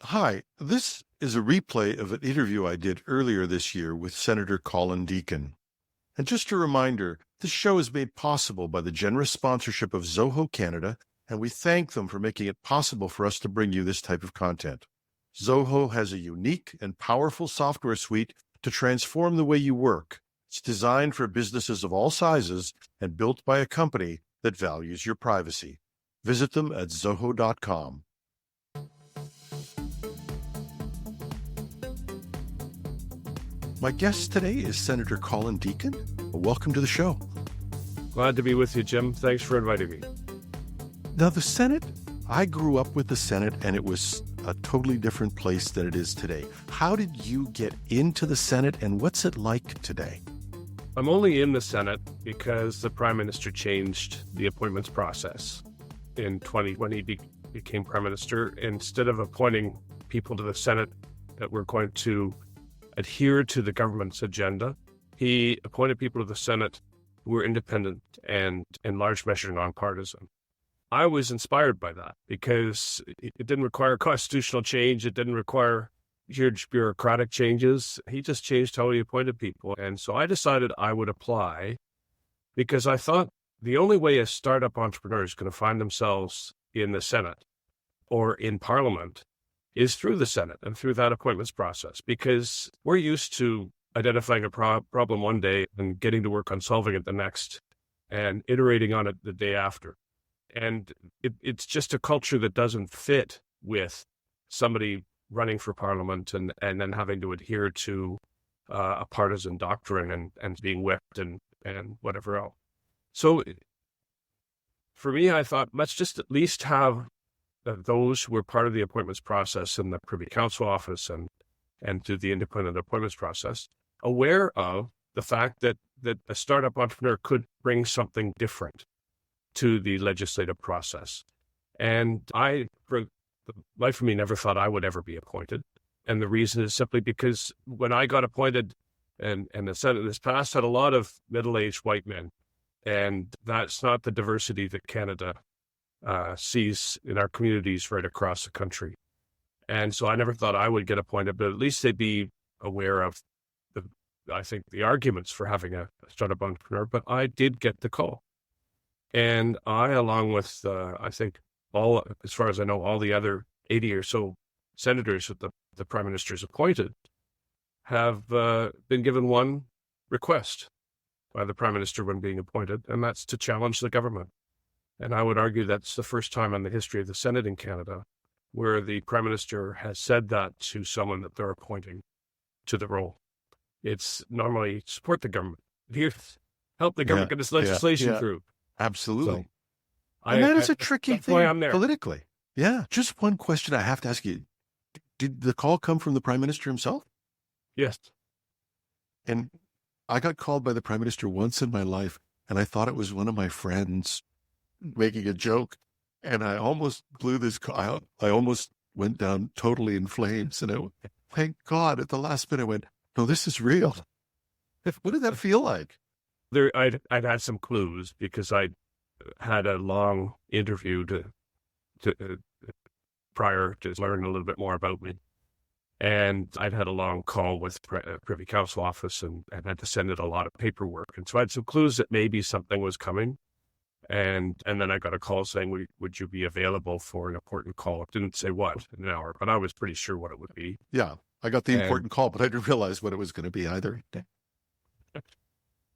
Hi, this is a replay of an interview I did earlier this year with Senator Colin Deacon. And just a reminder, this show is made possible by the generous sponsorship of Zoho Canada, and we thank them for making it possible for us to bring you this type of content. Zoho has a unique and powerful software suite to transform the way you work. It's designed for businesses of all sizes and built by a company that values your privacy. Visit them at zoho.com. My guest today is Senator Colin Deacon. Welcome to the show. Glad to be with you, Jim. Thanks for inviting me. Now, the Senate, I grew up with the Senate, and it was a totally different place than it is today. How did you get into the Senate, and what's it like today? I'm only in the Senate because the Prime Minister changed the appointments process in 2020. He became Prime Minister. Instead of appointing people to the Senate that were going to adhere to the government's agenda, he appointed people to the Senate who were independent and in large measure nonpartisan. I was inspired by that because it didn't require constitutional change. It didn't require huge bureaucratic changes. He just changed how he appointed people. And so I decided I would apply because I thought the only way a startup entrepreneur is going to find themselves in the Senate or in Parliament is through the Senate and through that appointments process, because we're used to identifying a problem one day and getting to work on solving it the next and iterating on it the day after. And it's just a culture that doesn't fit with somebody running for Parliament and then having to adhere to a partisan doctrine and being whipped and whatever else. So for me, I thought, let's just at least have those who were part of the appointments process in the Privy Council office and through the independent appointments process aware of the fact that a startup entrepreneur could bring something different to the legislative process. And I, for the life of me, never thought I would ever be appointed. And the reason is simply because when I got appointed and the Senate this past had a lot of middle-aged white men, and that's not the diversity that Canada sees in our communities right across the country. And so I never thought I would get appointed, but at least they'd be aware of the arguments for having a startup entrepreneur. But I did get the call. And I, along with, I think, as far as I know, all the other 80 or so senators that the Prime Minister's appointed have been given one request by the Prime Minister when being appointed, and that's to challenge the government. And I would argue that's the first time in the history of the Senate in Canada where the Prime Minister has said that to someone that they're appointing to the role. It's normally support the government. Here, help the government get this legislation through. Absolutely. So, and that is a tricky thing I'm there. Politically. Yeah. Just one question I have to ask you. Did the call come from the Prime Minister himself? Yes. And I got called by the Prime Minister once in my life, and I thought it was one of my friends making a joke, and I almost blew this call. I almost went down totally in flames, and thank God at the last minute I went, no, this is real. What did that feel like? I'd had some clues because I had a long interview to prior to learn a little bit more about me. And I'd had a long call with Privy Council office and had to send it a lot of paperwork. And so I had some clues that maybe something was coming. And then I got a call saying, would you be available for an important call? It didn't say what, an hour, but I was pretty sure what it would be. Yeah, I got the important call, but I didn't realize what it was going to be either.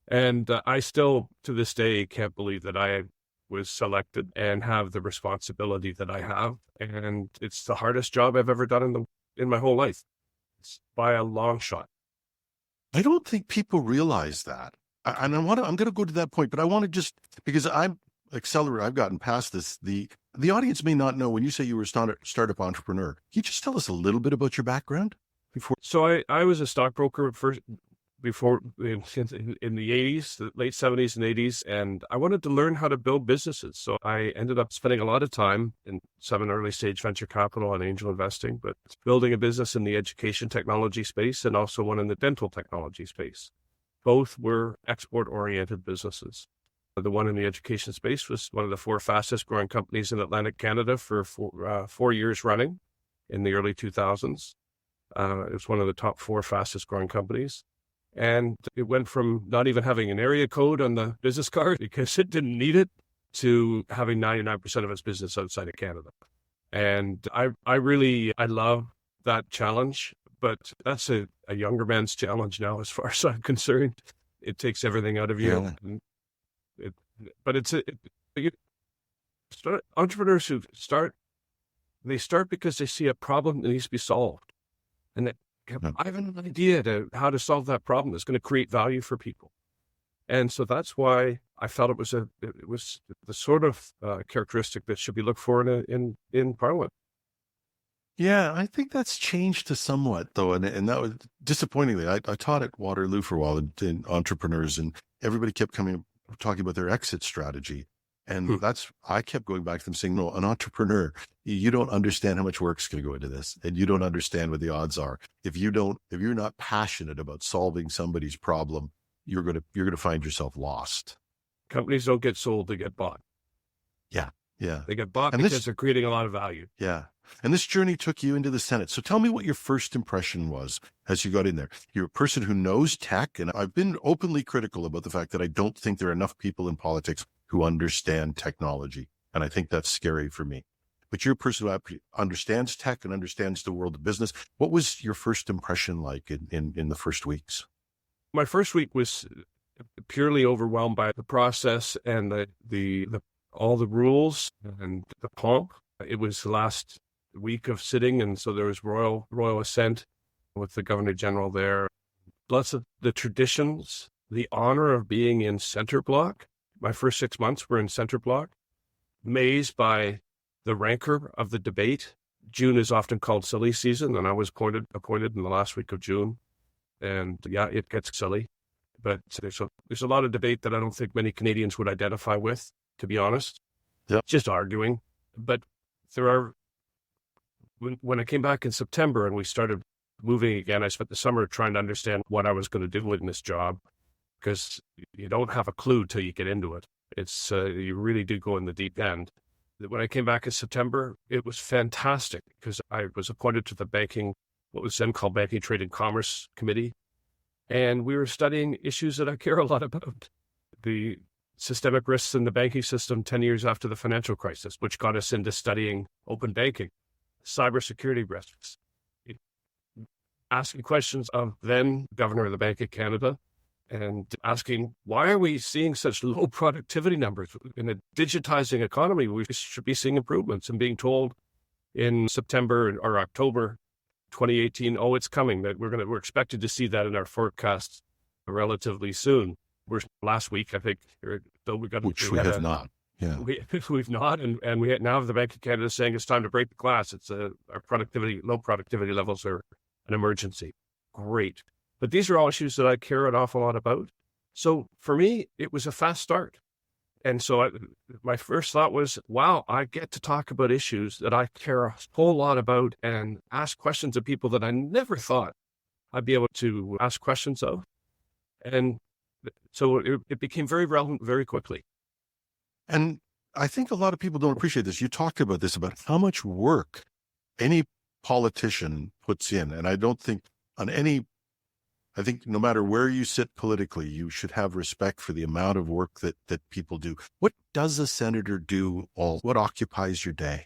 And I still, to this day, can't believe that I was selected and have the responsibility that I have. And it's the hardest job I've ever done in my whole life. It's by a long shot. I don't think people realize that. And I'm going to go to that point, but I want to just, because I'm accelerator, I've gotten past this. The audience may not know when you say you were a startup entrepreneur. Can you just tell us a little bit about your background before? So I was a stockbroker before in the 80s, the late 70s and 80s, and I wanted to learn how to build businesses. So I ended up spending a lot of time in some early stage venture capital and angel investing, but building a business in the education technology space and also one in the dental technology space. Both were export-oriented businesses. The one in the education space was one of the 4 fastest growing companies in Atlantic Canada for 4 years running. in the early 2000s. It was one of the top 4 fastest growing companies. And it went from not even having an area code on the business card because it didn't need it to having 99% of its business outside of Canada. And I love that challenge, but that's a younger man's challenge now, as far as I'm concerned. It takes everything out of you. Yeah. Entrepreneurs who start because they see a problem that needs to be solved. And I have an idea to how to solve that problem that's going to create value for people. And so that's why I felt it was the sort of characteristic that should be looked for in Parliament. Yeah, I think that's changed to somewhat, though. And that was disappointingly, I taught at Waterloo for a while in entrepreneurs, and everybody kept talking about their exit strategy. And I kept going back to them saying, no, an entrepreneur, you don't understand how much work's going to go into this, and you don't understand what the odds are. If you're not passionate about solving somebody's problem, you're going to find yourself lost. Companies don't get sold, they get bought. Yeah. They get bought because they're creating a lot of value. Yeah. And this journey took you into the Senate. So tell me what your first impression was as you got in there. You're a person who knows tech, and I've been openly critical about the fact that I don't think there are enough people in politics who understand technology. And I think that's scary for me. But you're a person who understands tech and understands the world of business. What was your first impression like in the first weeks? My first week was purely overwhelmed by the process and all the rules and the pomp. It was the last week of sitting, and so there was royal assent with the Governor General there. Lots of the traditions, the honor of being in center block. My first 6 months were in center block, amazed by the rancor of the debate. June is often called silly season, and I was appointed in the last week of June. And yeah, it gets silly, but there's a lot of debate that I don't think many Canadians would identify with, to be honest. Yep. Just arguing. But when I came back in September and we started moving again, I spent the summer trying to understand what I was going to do in this job, because you don't have a clue till you get into it. It's you really do go in the deep end. When I came back in September, it was fantastic because I was appointed to the what was then called Banking, Trade and Commerce Committee. And we were studying issues that I care a lot about. The systemic risks in the banking system 10 years after the financial crisis, which got us into studying open banking, cybersecurity risks, asking questions of then Governor of the Bank of Canada, and asking, why are we seeing such low productivity numbers? In a digitizing economy, we should be seeing improvements, and being told in September or October 2018, oh, it's coming, that we're expected to see that in our forecasts relatively soon. Last week, I think, which we have not. Yeah, we've not, and we now have the Bank of Canada saying it's time to break the glass. It's our low productivity levels are an emergency. Great. But these are all issues that I care an awful lot about. So for me, it was a fast start. And so my first thought was, wow, I get to talk about issues that I care a whole lot about and ask questions of people that I never thought I'd be able to ask questions of. And so it became very relevant very quickly. And I think a lot of people don't appreciate this. You talked about this, about how much work any politician puts in. And I think no matter where you sit politically, you should have respect for the amount of work that people do. What does a senator do? What occupies your day?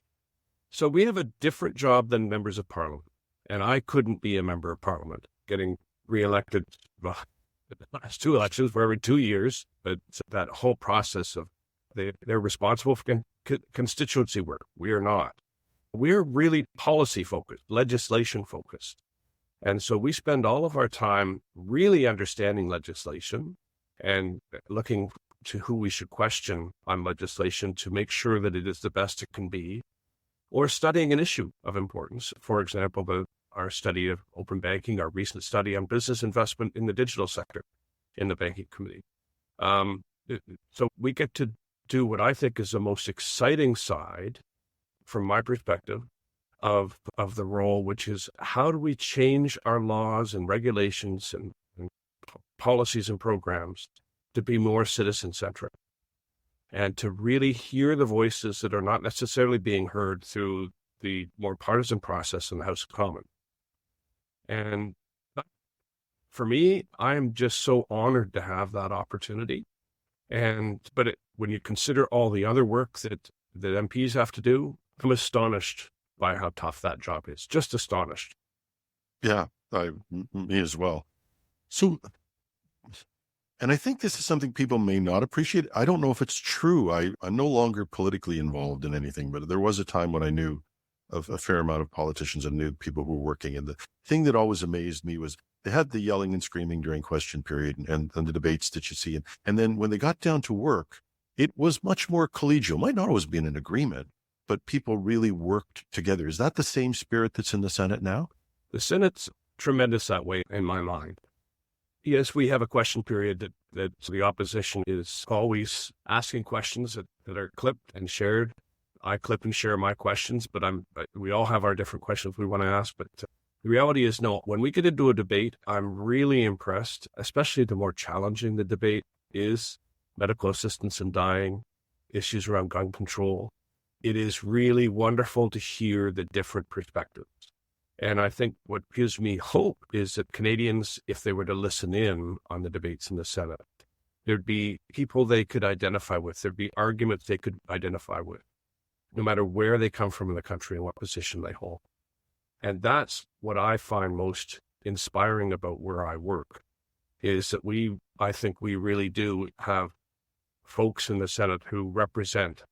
So we have a different job than members of Parliament. And I couldn't be a member of Parliament, getting reelected the last 2 elections were every 2 years. But that whole process of they're responsible for constituency work. We are not. We're really policy focused, legislation focused. And so we spend all of our time really understanding legislation and looking to who we should question on legislation to make sure that it is the best it can be, or studying an issue of importance. For example, our study of open banking, our recent study on business investment in the digital sector in the Banking Committee. So we get to do what I think is the most exciting side, from my perspective, of the role, which is how do we change our laws and regulations and policies and programs to be more citizen-centric and to really hear the voices that are not necessarily being heard through the more partisan process in the House of Commons. And for me, I am just so honored to have that opportunity. But when you consider all the other work that MPs have to do, I'm astonished by how tough that job is. Just astonished. Yeah, me as well. So, and I think this is something people may not appreciate. I don't know if it's true. I'm no longer politically involved in anything, but there was a time when I knew of a fair amount of politicians and knew people who were working. And the thing that always amazed me was they had the yelling and screaming during question period and the debates that you see. And then when they got down to work, it was much more collegial. Might not always be in an agreement, but people really worked together. Is that the same spirit that's in the Senate now? The Senate's tremendous that way, in my mind. Yes, we have a question period that the opposition is always asking questions that are clipped and shared. I clip and share my questions, but we all have our different questions we want to ask. But the reality is, no, when we get into a debate, I'm really impressed, especially the more challenging the debate is, medical assistance in dying, issues around gun control. It is really wonderful to hear the different perspectives. And I think what gives me hope is that Canadians, if they were to listen in on the debates in the Senate, there'd be people they could identify with. There'd be arguments they could identify with, no matter where they come from in the country and what position they hold. And that's what I find most inspiring about where I work, is that I think we really do have folks in the Senate who represent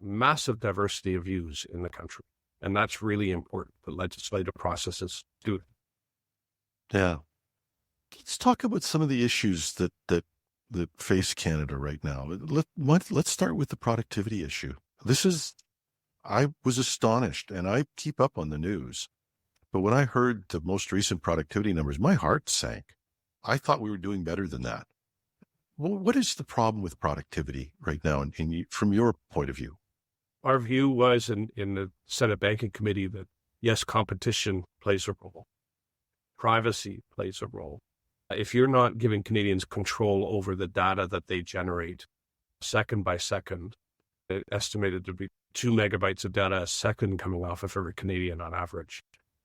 massive diversity of views in the country. And that's really important. The legislative processes do it. Yeah. Let's talk about some of the issues that face Canada right now. Let's start with the productivity issue. I was astonished, and I keep up on the news. But when I heard the most recent productivity numbers, my heart sank. I thought we were doing better than that. Well, what is the problem with productivity right now, from your point of view? Our view was in the Senate Banking Committee that, yes, competition plays a role. Privacy plays a role. If you're not giving Canadians control over the data that they generate second by second, estimated to be 2 megabytes of data a second coming off of every Canadian on average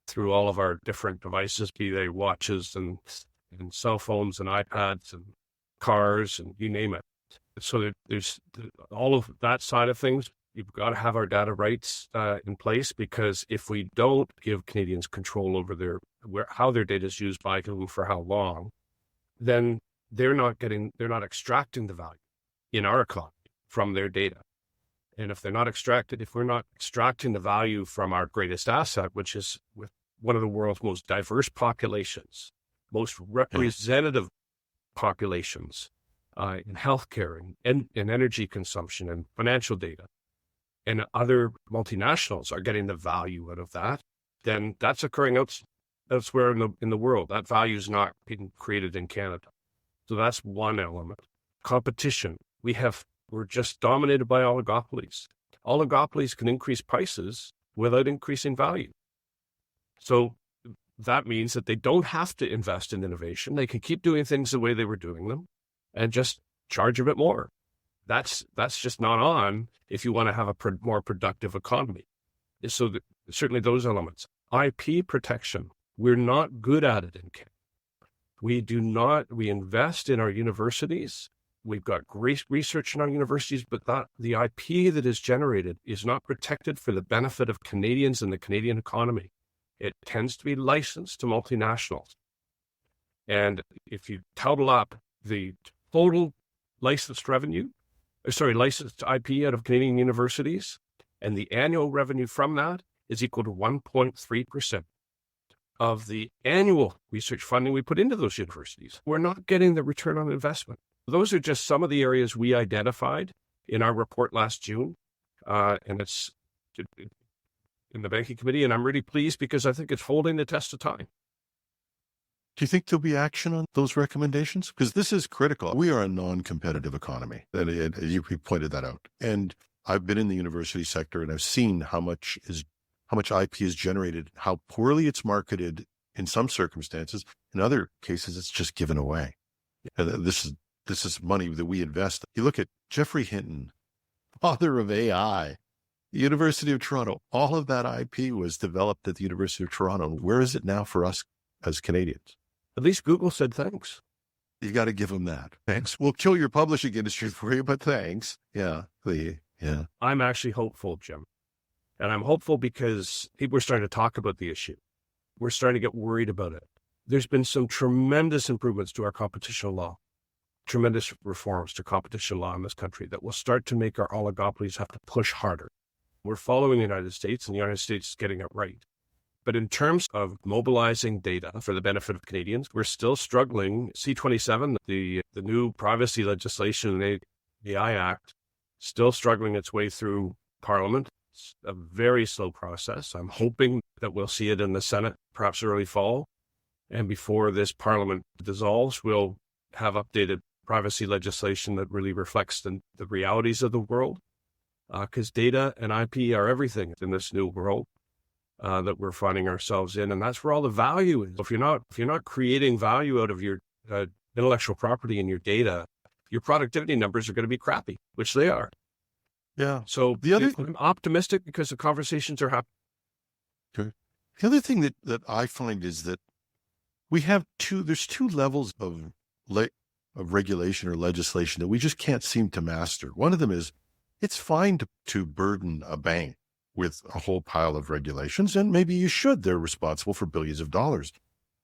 through all of our different devices, be they watches and cell phones and iPads and cars and you name it. So there's all of that side of things. You've got to have our data rights in place, because if we don't give Canadians control over how their data is used by whom for how long, then they're not extracting the value in our economy from their data. And if we're not extracting the value from our greatest asset, which is with one of the world's most diverse populations, most representative populations in healthcare and energy consumption and financial data, and other multinationals are getting the value out of that, then that's occurring elsewhere in the world. That value is not being created in Canada. So that's one element. Competition. We're just dominated by oligopolies. Oligopolies can increase prices without increasing value. So that means that they don't have to invest in innovation. They can keep doing things the way they were doing them and just charge a bit more. That's just not on if you want to have a more productive economy. So certainly those elements. IP protection, we're not good at it in Canada. We invest in our universities. We've got great research in our universities, but the IP that is generated is not protected for the benefit of Canadians and the Canadian economy. It tends to be licensed to multinationals. And if you total up the total licensed IP out of Canadian universities, and the annual revenue from that is equal to 1.3% of the annual research funding we put into those universities. We're not getting the return on investment. Those are just some of the areas we identified in our report last June, and it's in the Banking Committee, and I'm really pleased because I think it's holding the test of time. Do you think there'll be action on those recommendations? Because this is critical. We are a non-competitive economy, and you pointed that out. And I've been in the university sector, and I've seen how much IP is generated, how poorly it's marketed in some circumstances. In other cases, it's just given away. And this is money that we invest. You look at Geoffrey Hinton, father of AI, University of Toronto. All of that IP was developed at the University of Toronto. Where is it now for us as Canadians? At least Google said thanks. You got to give them that. Thanks. We'll kill your publishing industry for you, but thanks. Yeah. Yeah. I'm actually hopeful, Jim. And I'm hopeful because people are starting to talk about the issue. We're starting to get worried about it. There's been some tremendous improvements to our competition law, tremendous reforms to competition law in this country that will start to make our oligopolies have to push harder. We're following the United States, and the United States is getting it right. But in terms of mobilizing data for the benefit of Canadians, we're still struggling. C-27, the new privacy legislation, the AI Act, still struggling its way through Parliament. It's a very slow process. I'm hoping that we'll see it in the Senate, perhaps early fall. And before this Parliament dissolves, we'll have updated privacy legislation that really reflects the realities of the world. Because data and IP are everything in this new world that we're finding ourselves in, and that's where all the value is. If you're not creating value out of your intellectual property and your data, your productivity numbers are going to be crappy, which they are. Yeah. So I'm optimistic because the conversations are happening. Okay. The other thing that I find is that we have there's two levels of regulation or legislation that we just can't seem to master. One of them is it's fine to burden a bank with a whole pile of regulations, and maybe you should. They're responsible for billions of dollars.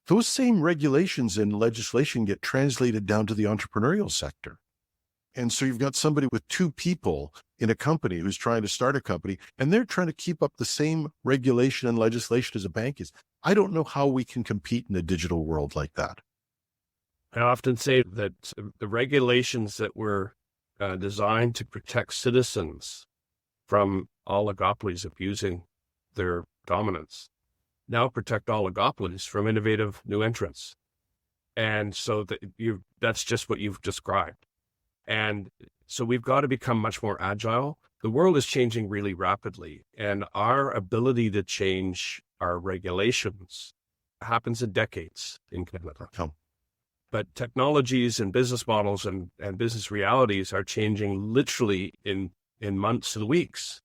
Those same regulations and legislation get translated down to the entrepreneurial sector. And so you've got somebody with two people in a company who's trying to start a company, and they're trying to keep up the same regulation and legislation as a bank is. I don't know how we can compete in a digital world like that. I often say that the regulations that were designed to protect citizens from oligopolies abusing their dominance now protect oligopolies from innovative new entrants. And so that's just what you've described. And so we've got to become much more agile. The world is changing really rapidly, and our ability to change our regulations happens in decades in Canada. Oh. But technologies and business models and business realities are changing literally in months and weeks.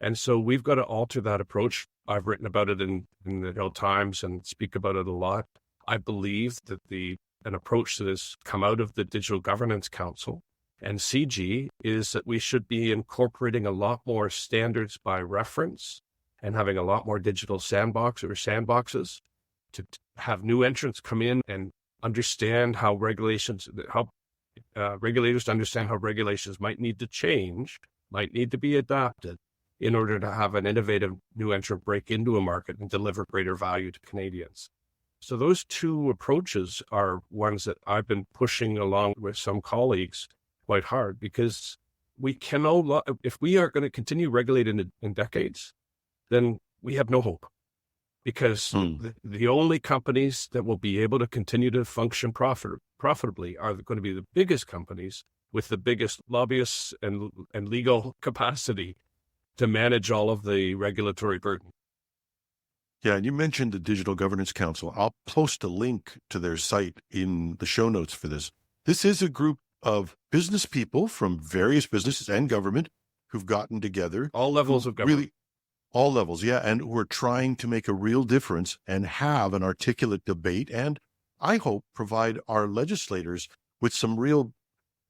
And so we've got to alter that approach. I've written about it in the Hill Times and speak about it a lot. I believe that an approach that has come out of the Digital Governance Council and CG is that we should be incorporating a lot more standards by reference and having a lot more digital sandboxes to have new entrants come in and understand how regulators understand how regulations might need to change, might need to be adapted in order to have an innovative new entrant break into a market and deliver greater value to Canadians. So those two approaches are ones that I've been pushing along with some colleagues quite hard, because if we are going to continue regulating in decades, then we have no hope. Because the only companies that will be able to continue to function profitably are going to be the biggest companies with the biggest lobbyists and legal capacity to manage all of the regulatory burden. Yeah, and you mentioned the Digital Governance Council. I'll post a link to their site in the show notes for this. This is a group of business people from various businesses and government who've gotten together. All levels of government. Really, all levels, yeah. And we're trying to make a real difference and have an articulate debate, and I hope provide our legislators with some real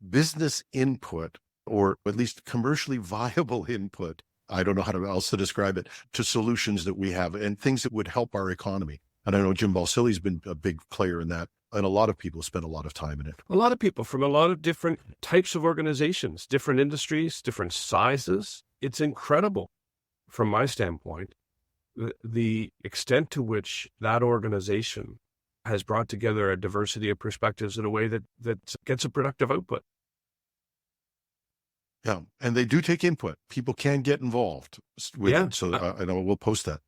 business input, or at least commercially viable input. I don't know how else to describe it, to solutions that we have and things that would help our economy. And I know Jim Balsilli's been a big player in that, and a lot of people spend a lot of time in it. A lot of people from a lot of different types of organizations, different industries, different sizes. It's incredible from my standpoint, the extent to which that organization has brought together a diversity of perspectives in a way that gets a productive output. Yeah, and they do take input. People can get involved with it, so I know we'll post that.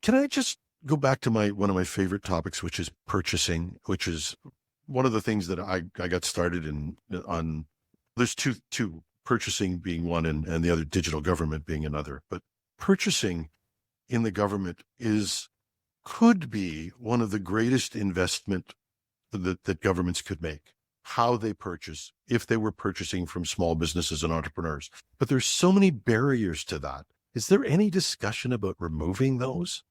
Can I just go back to one of my favorite topics, which is purchasing, which is one of the things that I got started on. There's two, purchasing being one and the other, digital government being another. But purchasing in the government could be one of the greatest investment that governments could make. how they purchase, if they were purchasing from small businesses and entrepreneurs. But there's so many barriers to that. Is there any discussion about removing those?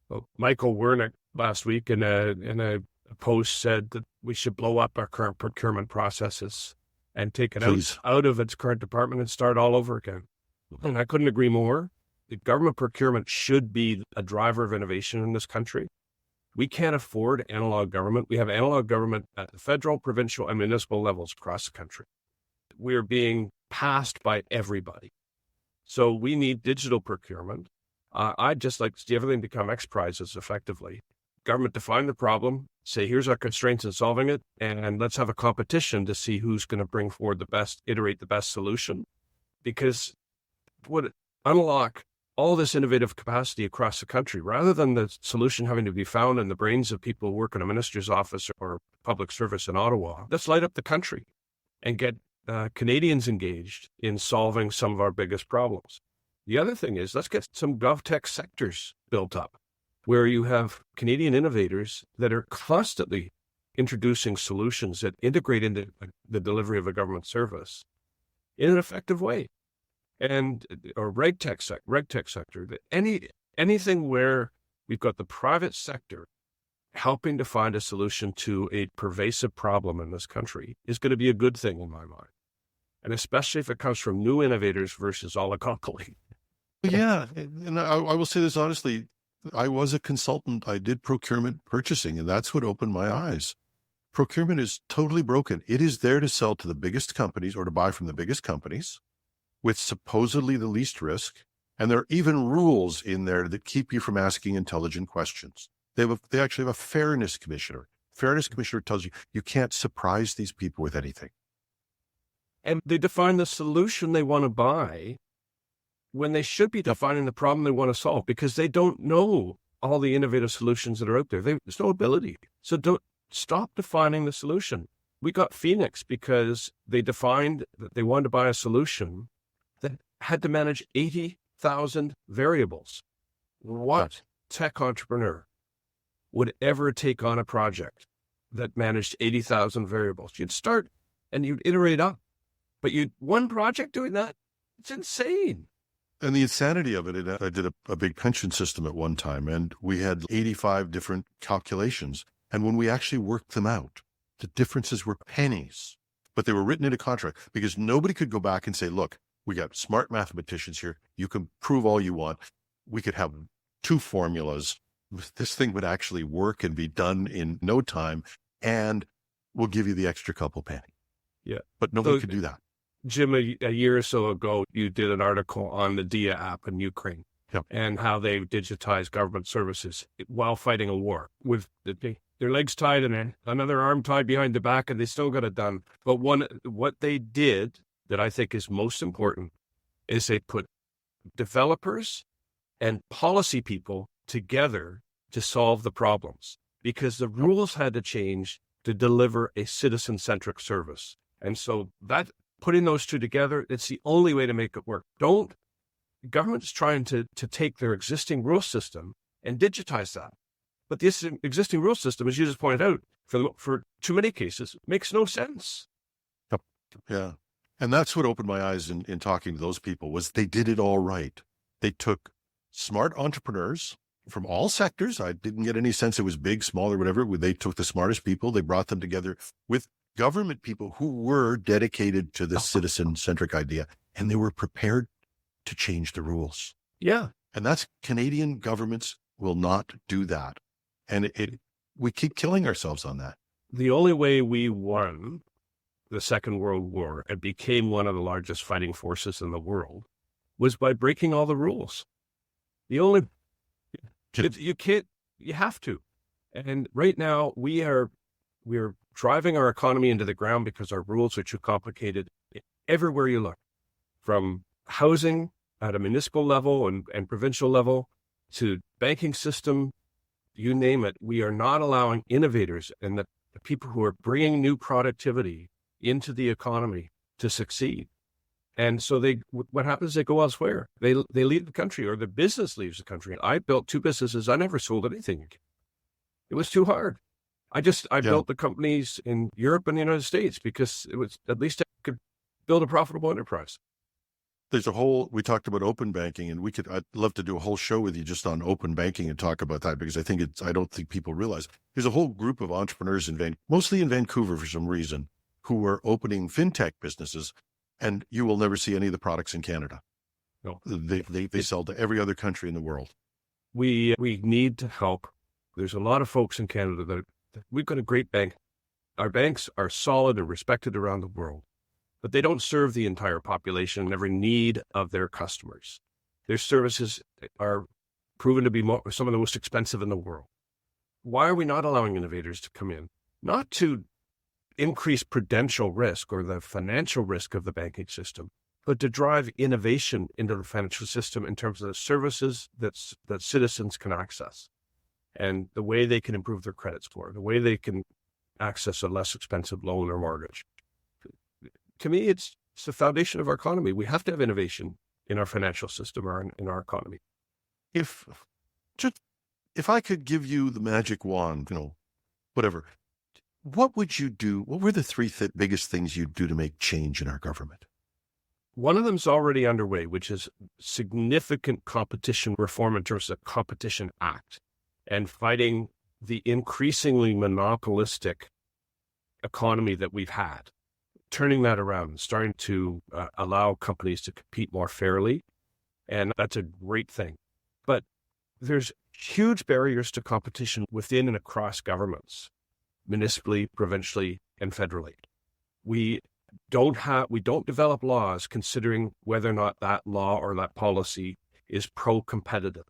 Well, Michael Wernick last week in a post said that we should blow up our current procurement processes and take it out of its current department and start all over again. And I couldn't agree more. The government procurement should be a driver of innovation in this country. We can't afford analog government. We have analog government at the federal, provincial, and municipal levels across the country. We're being passed by everybody. So we need digital procurement. I'd just like to see everything become X prizes effectively. Government define the problem, say, here's our constraints in solving it, and let's have a competition to see who's going to bring forward iterate the best solution. Because it would unlock all this innovative capacity across the country, rather than the solution having to be found in the brains of people who work in a minister's office or public service in Ottawa. Let's light up the country and get Canadians engaged in solving some of our biggest problems. The other thing is, let's get some GovTech sectors built up where you have Canadian innovators that are constantly introducing solutions that integrate into the delivery of a government service in an effective way. And or regtech sector, anything where we've got the private sector helping to find a solution to a pervasive problem in this country is going to be a good thing in my mind. And especially if it comes from new innovators versus oligopoly. Yeah. And I will say this honestly, I was a consultant. I did procurement purchasing, and that's what opened my eyes. Procurement is totally broken. It is there to sell to the biggest companies or to buy from the biggest companies with supposedly the least risk. And there are even rules in there that keep you from asking intelligent questions. They actually have a fairness commissioner. Fairness commissioner tells you, you can't surprise these people with anything. And they define the solution they want to buy when they should be defining the problem they want to solve, because they don't know all the innovative solutions that are out there. There's no ability. So don't stop defining the solution. We got Phoenix because they defined that they wanted to buy a solution that had to manage 80,000 variables. What tech entrepreneur would ever take on a project that managed 80,000 variables? You'd start and you'd iterate up, but one project doing that, it's insane. And the insanity of it, I did a big pension system at one time, and we had 85 different calculations. And when we actually worked them out, the differences were pennies, but they were written into contract because nobody could go back and say, look, we got smart mathematicians here. You can prove all you want. We could have 2 formulas. This thing would actually work and be done in no time, and we'll give you the extra couple penny. Yeah. But nobody could do that. Jim, a year or so ago, you did an article on the DIA app in Ukraine and how they digitize government services while fighting a war with their legs tied and another arm tied behind the back, and they still got it done. But what they did that I think is most important is they put developers and policy people together to solve the problems, because the rules had to change to deliver a citizen-centric service. And so that putting those two together, it's the only way to make it work. Government's trying to take their existing rule system and digitize that. But this existing rule system, as you just pointed out, for too many cases, makes no sense. Yeah. And that's what opened my eyes in talking to those people, was they did it all right. They took smart entrepreneurs from all sectors. I didn't get any sense it was big, small, or whatever. They took the smartest people. They brought them together with government people who were dedicated to the citizen-centric idea, and they were prepared to change the rules. Yeah. And that's Canadian governments will not do that. And we keep killing ourselves on that. The only way we won the Second World War and became one of the largest fighting forces in the world was by breaking all the rules. You have to. And right now we're driving our economy into the ground because our rules are too complicated everywhere you look, from housing at a municipal level and provincial level to banking system, you name it. We are not allowing innovators and the people who are bringing new productivity into the economy to succeed. And so what happens? They go elsewhere. They leave the country, or the business leaves the country. I built 2 businesses. I never sold anything. It was too hard. I Yeah. built the companies in Europe and the United States because it was, at least I could build a profitable enterprise. We talked about open banking, and I'd love to do a whole show with you just on open banking and talk about that, because I don't think people realize there's a whole group of entrepreneurs mostly in Vancouver for some reason, who are opening fintech businesses, and you will never see any of the products in Canada. No, They sell to every other country in the world. we need to help. There's a lot of folks in Canada that we've got a great bank. Our banks are solid and respected around the world, but they don't serve the entire population and every need of their customers. Their services are proven to be some of the most expensive in the world. Why are we not allowing innovators to come in? Not to increase prudential risk or the financial risk of the banking system, but to drive innovation into the financial system in terms of the services that citizens can access and the way they can improve their credit score, the way they can access a less expensive loan or mortgage. To me, it's the foundation of our economy. We have to have innovation in our financial system or in our economy. If I could give you the magic wand, whatever, what would you do? What were the three biggest things you'd do to make change in our government? One of them is already underway, which is significant competition reform in terms of the Competition Act and fighting the increasingly monopolistic economy that we've had, turning that around and starting to allow companies to compete more fairly. And that's a great thing. But there's huge barriers to competition within and across governments, municipally, provincially, and federally. We don't develop laws considering whether or not that law or that policy is pro-competitive,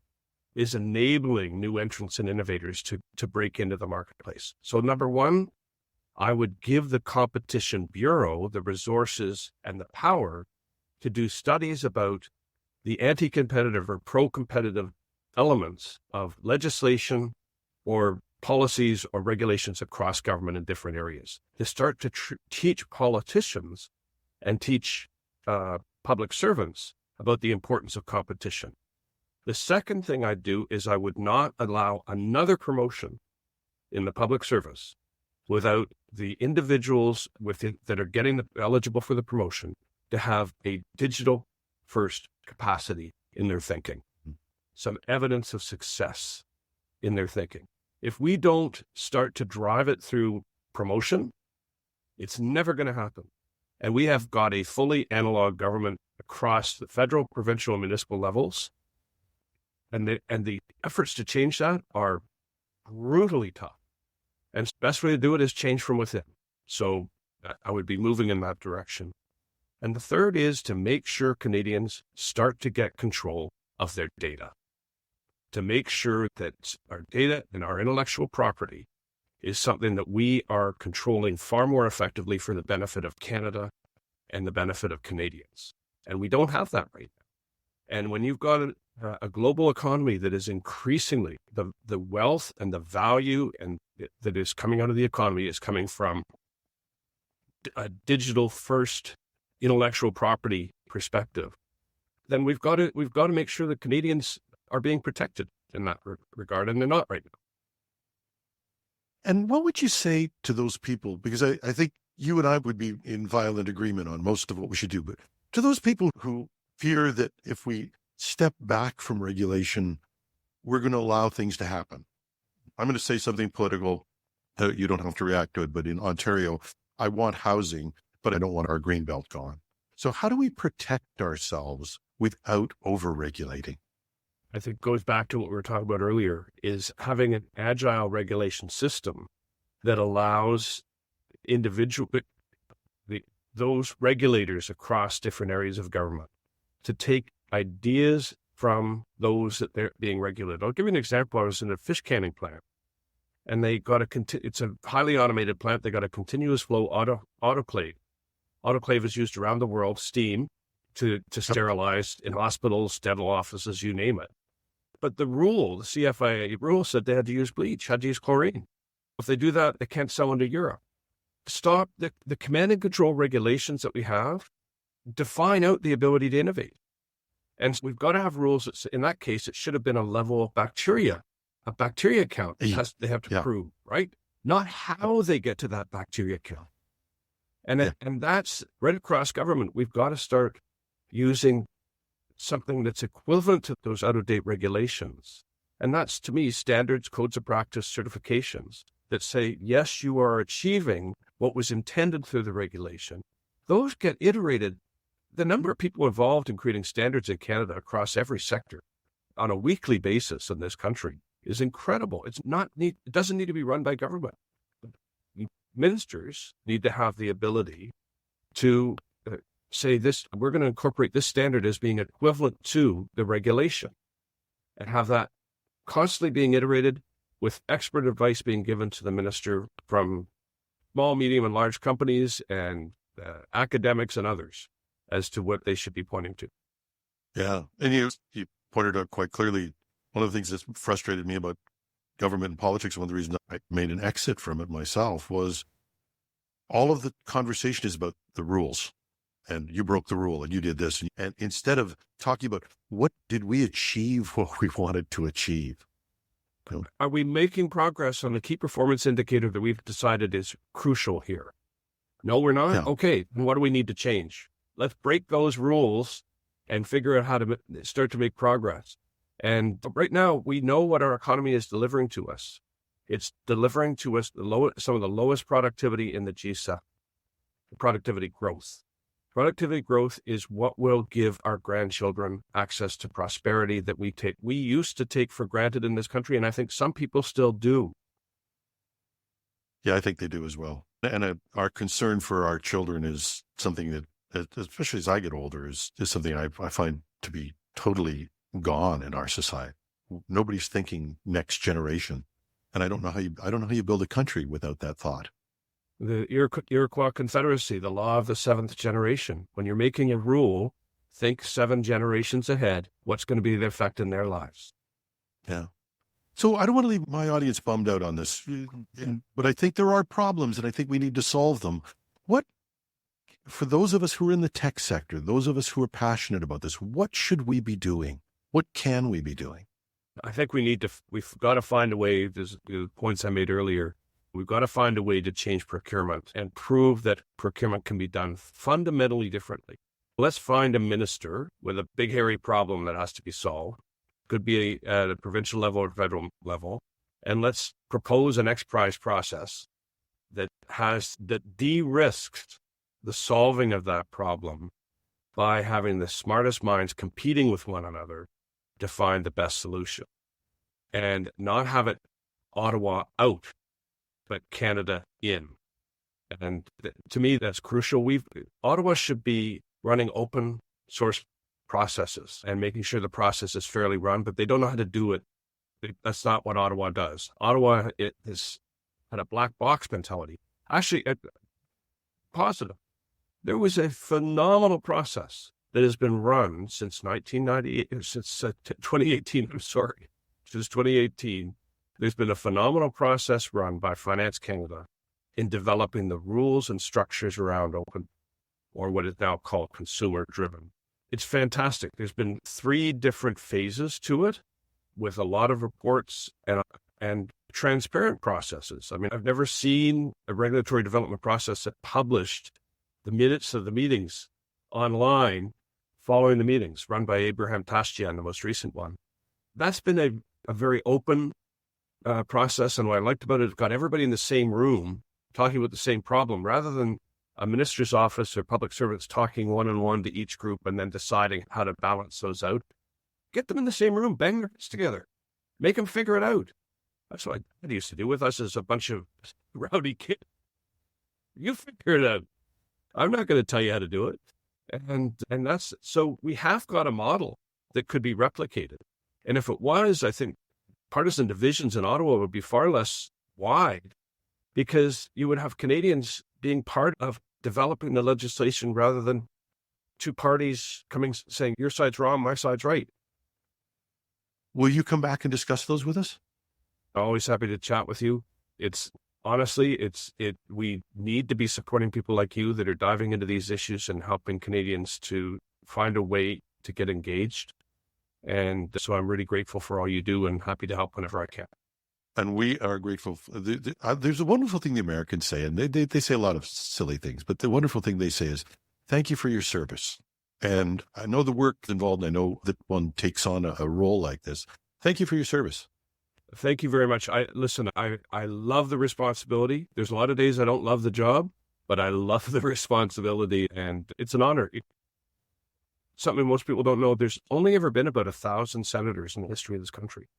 is enabling new entrants and innovators to break into the marketplace. So number one, I would give the Competition Bureau the resources and the power to do studies about the anti-competitive or pro-competitive elements of legislation or policies or regulations across government in different areas, to start to teach politicians and teach public servants about the importance of competition. The second thing I'd do is I would not allow another promotion in the public service without the individuals that are eligible for the promotion to have a digital first capacity in their thinking, some evidence of success in their thinking. If we don't start to drive it through promotion, it's never going to happen. And we have got a fully analog government across the federal, provincial, and municipal levels. And the efforts to change that are brutally tough. And the best way to do it is change from within. So I would be moving in that direction. And the third is to make sure Canadians start to get control of their data, to make sure that our data and our intellectual property is something that we are controlling far more effectively for the benefit of Canada and the benefit of Canadians. And we don't have that right now. And when you've got a global economy that is increasingly, the wealth and the value that is coming out of the economy is coming from a digital first intellectual property perspective, then we've got to make sure that Canadians are being protected in that regard, and they're not right now. And what would you say to those people? Because I think you and I would be in violent agreement on most of what we should do, but to those people who fear that if we step back from regulation, we're going to allow things to happen. I'm going to say something political. You don't have to react to it, but in Ontario, I want housing, but I don't want our greenbelt gone. So how do we protect ourselves without over-regulating? I think it goes back to what we were talking about earlier, is having an agile regulation system that allows those regulators across different areas of government to take ideas from those that they're being regulated. I'll give you an example. I was in a fish canning plant, and they got it's a highly automated plant. They got a continuous flow autoclave. Autoclave is used around the world, steam, to sterilize in hospitals, dental offices, you name it. But the CFIA rule said they had to use bleach, had to use chlorine. If they do that, they can't sell into Europe. Stop the command and control regulations that we have, define out the ability to innovate. And we've got to have rules that, in that case, it should have been a level of bacteria, a bacteria count they have to prove, right? not how they get to that bacteria kill. And, Yeah. and that's right across government. We've got to start using something that's equivalent to those out-of-date regulations. And that's, to me, standards, codes of practice, certifications that say, yes, you are achieving what was intended through the regulation. Those get iterated. The number of people involved in creating standards in Canada across every sector on a weekly basis in this country is incredible. It doesn't need to be run by government. Ministers need to have the ability to say this, we're going to incorporate this standard as being equivalent to the regulation and have that constantly being iterated with expert advice being given to the minister from small, medium, and large companies and academics and others as to what they should be pointing to. Yeah. And you pointed out quite clearly, one of the things that's frustrated me about government and politics, one of the reasons I made an exit from it myself, was all of the conversation is about the rules. And you broke the rule and you did this. And instead of talking about what did we achieve, what we wanted to achieve. Are we making progress on the key performance indicator that we've decided is crucial here? No, we're not. Yeah. Okay, then what do we need to change? Let's break those rules and figure out how to start to make progress. And right now, we know what our economy is delivering to us. It's delivering to us some of the lowest productivity in the G7, productivity growth. Productivity growth is what will give our grandchildren access to prosperity that we used to take for granted in this country, and I think some people still do. Yeah, I think they do as well. And our concern for our children is something that, especially as I get older, is something I find to be totally gone in our society. Nobody's thinking next generation, and I don't know how you build a country without that thought. The Iroquois Confederacy, the law of the seventh generation. When you're making a rule, think 7 generations ahead. What's going to be the effect in their lives? Yeah. So I don't want to leave my audience bummed out on this, but I think there are problems, and I think we need to solve them. For those of us who are in the tech sector, those of us who are passionate about this, what should we be doing? What can we be doing? I think we've got to find a way, the points I made earlier, we've got to find a way to change procurement and prove that procurement can be done fundamentally differently. Let's find a minister with a big, hairy problem that has to be solved. Could be at a provincial level or federal level. And let's propose an X-Prize process that de-risks the solving of that problem by having the smartest minds competing with one another to find the best solution. And not have it Ottawa out, but Canada in. And to me, that's crucial. Ottawa should be running open source processes and making sure the process is fairly run, but they don't know how to do it. That's not what Ottawa does. Ottawa has had a black box mentality. Actually, positive. There was a phenomenal process that has been run since 2018. I'm sorry, since 2018. There's been a phenomenal process run by Finance Canada in developing the rules and structures around open, or what is now called consumer-driven. It's fantastic. There's been 3 different phases to it with a lot of reports and transparent processes. I mean, I've never seen a regulatory development process that published the minutes of the meetings online following the meetings, run by Abraham Tastian, the most recent one. That's been a very open process, and what I liked about it got everybody in the same room talking about the same problem, rather than a minister's office or public servants talking one-on-one to each group and then deciding how to balance those out. Get them in the same room, bang their heads together, make them figure it out. That's what I used to do with us as a bunch of rowdy kids. You figure it out. I'm not going to tell you how to do it. And that's, so we have got a model that could be replicated. And if it was, I think partisan divisions in Ottawa would be far less wide, because you would have Canadians being part of developing the legislation rather than 2 parties coming saying your side's wrong, my side's right. Will you come back and discuss those with us? Always happy to chat with you. We need to be supporting people like you that are diving into these issues and helping Canadians to find a way to get engaged. And so I'm really grateful for all you do and happy to help whenever I can. And we are grateful. There's a wonderful thing the Americans say, and they say a lot of silly things, but the wonderful thing they say is, thank you for your service. And I know the work involved. I know that one takes on a role like this. Thank you for your service. Thank you very much. I love the responsibility. There's a lot of days I don't love the job, but I love the responsibility, and it's an honor. Something most people don't know, there's only ever been about 1,000 senators in the history of this country.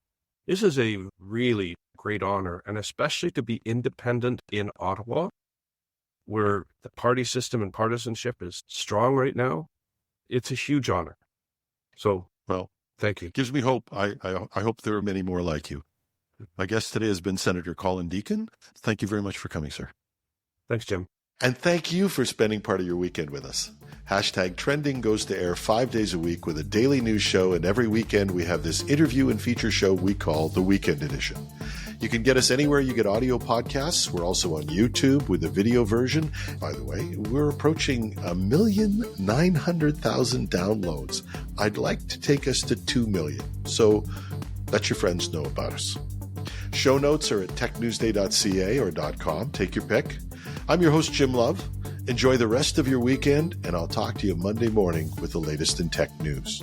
This is a really great honor, and especially to be independent in Ottawa, where the party system and partisanship is strong right now. It's a huge honor. So, well, thank you. It gives me hope. I hope there are many more like you. My guest today has been Senator Colin Deacon. Thank you very much for coming, sir. Thanks, Jim. And thank you for spending part of your weekend with us. #Trending goes to air 5 days a week with a daily news show, and every weekend we have this interview and feature show we call the Weekend Edition. You can get us anywhere you get audio podcasts. We're also on YouTube with a video version. By the way, we're approaching 1,900,000 downloads. I'd like to take us to 2 million, so let your friends know about us. Show notes are at technewsday.ca or .com. Take your pick. I'm your host, Jim Love. Enjoy the rest of your weekend, and I'll talk to you Monday morning with the latest in tech news.